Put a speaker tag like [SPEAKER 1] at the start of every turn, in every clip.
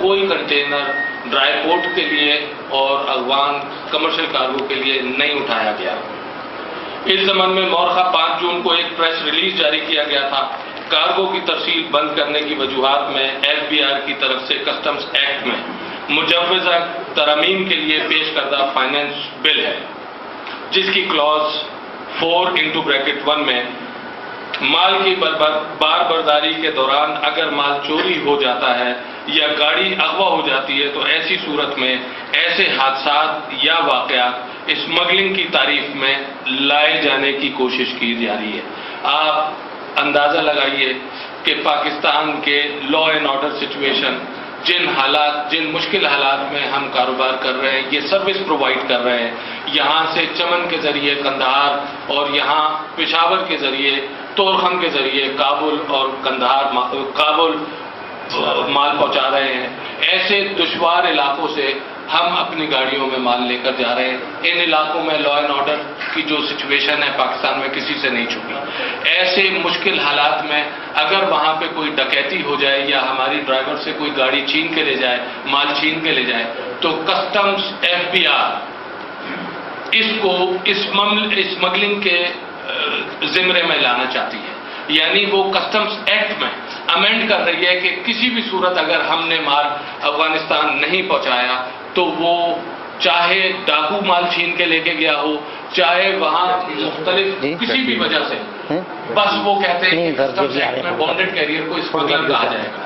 [SPEAKER 1] کوئی container dry port کے لیے اور افغان کمرشل کارگو کے لیے نہیں اٹھایا گیا۔ اس ضمن میں مورخہ 5 جون کو ایک پریس ریلیز جاری کیا گیا تھا۔ کارگو کی ترسیل بند کرنے کی وجوہات میں FBR کی طرف سے کسٹمز ایکٹ میں مجوزہ ترامیم کے لیے پیش کردہ فائنانس بل ہے، جس کی کلوز 4(1) میں مال کی باربرداری کے دوران اگر مال چوری ہو جاتا ہے یا گاڑی اغوا ہو جاتی ہے تو ایسی صورت میں ایسے حادثات یا واقعات اسمگلنگ کی تعریف میں لائے جانے کی کوشش کی جا رہی ہے۔ آپ اندازہ لگائیے کہ پاکستان کے لا اینڈ آرڈر سچویشن، جن مشکل حالات میں ہم کاروبار کر رہے ہیں، یہ سروس پرووائڈ کر رہے ہیں، یہاں سے چمن کے ذریعے قندھار اور یہاں پشاور کے ذریعے تورخم کے ذریعے کابل اور کابل مال پہنچا رہے ہیں۔ ایسے دشوار علاقوں سے ہم اپنی گاڑیوں میں مال لے کر جا رہے ہیں۔ ان علاقوں میں لا اینڈ آرڈر کی جو سچویشن ہے پاکستان میں کسی سے نہیں چھپی۔ ایسے مشکل حالات میں اگر وہاں پہ کوئی ڈکیتی ہو جائے یا ہماری ڈرائیور سے کوئی گاڑی چھین کے لے جائے، مال چھین کے لے جائے، تو کسٹمز FBR اس کو اسمگلنگ کے زمرے میں لانا چاہتی ہے، یعنی وہ کسٹمز ایکٹ میں امینڈ کر رہی ہے کہ کسی بھی صورت اگر ہم نے مال افغانستان نہیں پہنچایا تو وہ چاہے ڈاکو مال چھین کے لے کے گیا ہو، چاہے وہاں مختلف کسی بھی وجہ سے، بس وہ کہتے ہیں کہ کسٹمز ایکٹ میں بانڈڈ کیریئر کو اسمگلر کہا جائے گا۔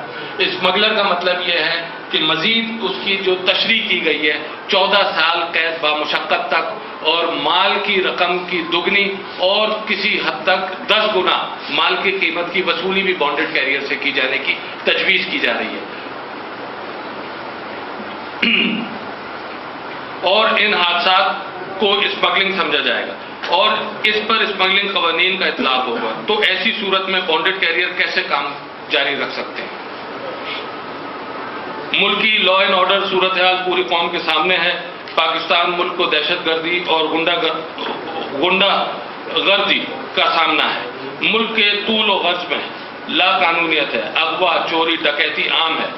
[SPEAKER 1] اسمگلر کا مطلب یہ ہے کہ مزید اس کی جو تشریح کی گئی ہے 14 سال قید بامشقت تک اور مال کی رقم کی دگنی اور کسی حد تک 10 گنا مال کی قیمت کی وصولی بھی بانڈڈ کیریئر سے کی جانے کی تجویز کی جا رہی ہے۔ اور ان حادثات کو اسمگلنگ سمجھا جائے گا اور اس پر اسمگلنگ قوانین کا اطلاق ہوگا۔ تو ایسی صورت میں بانڈڈ کیریئر کیسے کام جاری رکھ سکتے ہیں؟ ملکی لا اینڈ آرڈر صورتحال پوری قوم کے سامنے ہے۔ پاکستان ملک کو دہشت گردی اور غنڈہ گردی کا سامنا ہے۔ ملک کے طول و عرض میں لا قانونیت ہے، اغوا، چوری، ڈکیتی عام ہے۔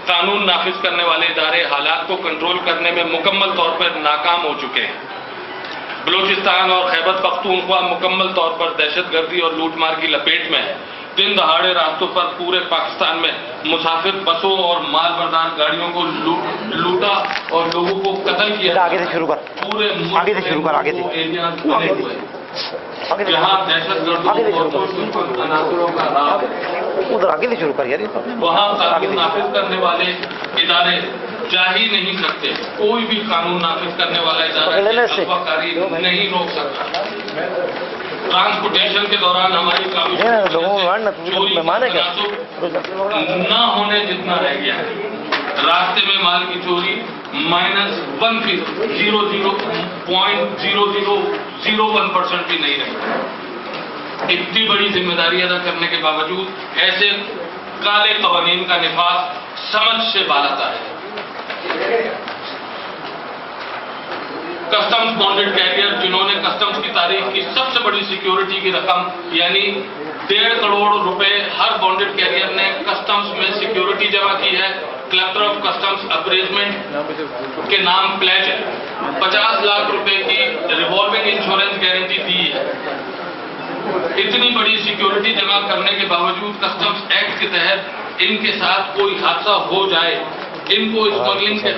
[SPEAKER 1] قانون نافذ کرنے والے ادارے حالات کو کنٹرول کرنے میں مکمل طور پر ناکام ہو چکے ہیں۔ بلوچستان اور خیبر پختونخوا مکمل طور پر دہشت گردی اور لوٹ مار کی لپیٹ میں ہے۔ دن دہاڑے راستوں پر پورے پاکستان میں مسافر بسوں اور مال بردار گاڑیوں کو لوٹا اور لوگوں کو قتل کیا۔
[SPEAKER 2] آگے سے شروع کر،
[SPEAKER 1] پورے
[SPEAKER 2] آگے سے شروع کر، آگے سے
[SPEAKER 1] جہاں دہشت گردوں اور عناصروں کا راج،
[SPEAKER 2] ادھر آگے سے شروع کر یار،
[SPEAKER 1] وہاں قانون نافذ کرنے والے ادارے جا ہی نہیں سکتے۔ کوئی بھی قانون نافذ کرنے والا ادارہ اغوا کاری نہیں روک سکتا۔ ٹرانسپورٹیشن کے دوران ہماری چوری نہ ہونے جتنا رہ گیا ہے۔ راستے میں مال کی چوری -1% بھی نہیں رہی۔ اتنی بڑی ذمہ داری ادا کرنے کے باوجود ایسے کالے قوانین کا نفاذ سمجھ سے بالاتر ہے۔ کسٹمز بانڈڈ کیریئر جنہوں نے کسٹمز کی تاریخ کی سب سے بڑی سیکیورٹی کی رقم یعنی 1.5 کروڑ روپے ہر بانڈڈ کیریئر نے کسٹمز میں سیکیورٹی جمع کی ہے۔ کلکٹر آف کسٹمز اپریزمنٹ کے نام پلیج ہے۔ 50 لاکھ روپے کی ریوالونگ انشورنس گارنٹی دی ہے۔ اتنی بڑی سیکیورٹی جمع کرنے کے باوجود کسٹمز ایکٹ کے تحت ان کے ساتھ کوئی حادثہ ہو جائے، ان کو اسمگلنگ کے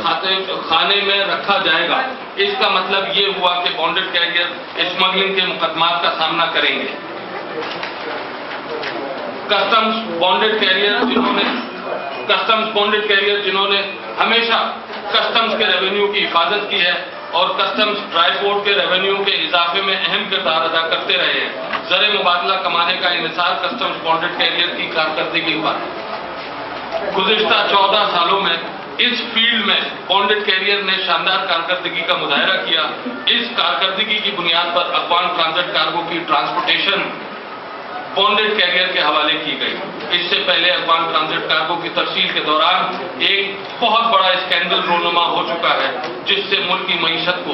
[SPEAKER 1] خانے میں رکھا جائے گا۔ اس کا مطلب یہ ہوا کہ بانڈڈ کیریئر اسمگلنگ کے مقدمات کا سامنا کریں گے۔ کسٹمز بانڈڈ کیریئر جنہوں نے ہمیشہ کسٹمز کے ریونیو کی حفاظت کی ہے اور کسٹمز ڈرائی پورٹ کے ریونیو کے اضافے میں اہم کردار ادا کرتے رہے ہیں۔ زر مبادلہ کمانے کا انحصار کسٹمز بانڈڈ کیریئر کی کارکردگی پر گزشتہ 14 سالوں میں اس فیلڈ میں بانڈڈ کیریئر نے شاندار کارکردگی کا مظاہرہ کیا۔ اس کارکردگی کی بنیاد پر افغان ٹرانزٹ کارگو کی ٹرانسپورٹیشن بانڈڈ کیریئر کے حوالے کی گئی۔ اس سے پہلے افغان ٹرانزٹ کارگو کی ترسیل کے دوران ایک بہت بڑا اسکینڈل رونما ہو چکا ہے، جس سے ملک کی معیشت کو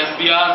[SPEAKER 1] FBR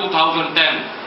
[SPEAKER 1] 2010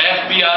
[SPEAKER 1] FBR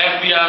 [SPEAKER 1] FBR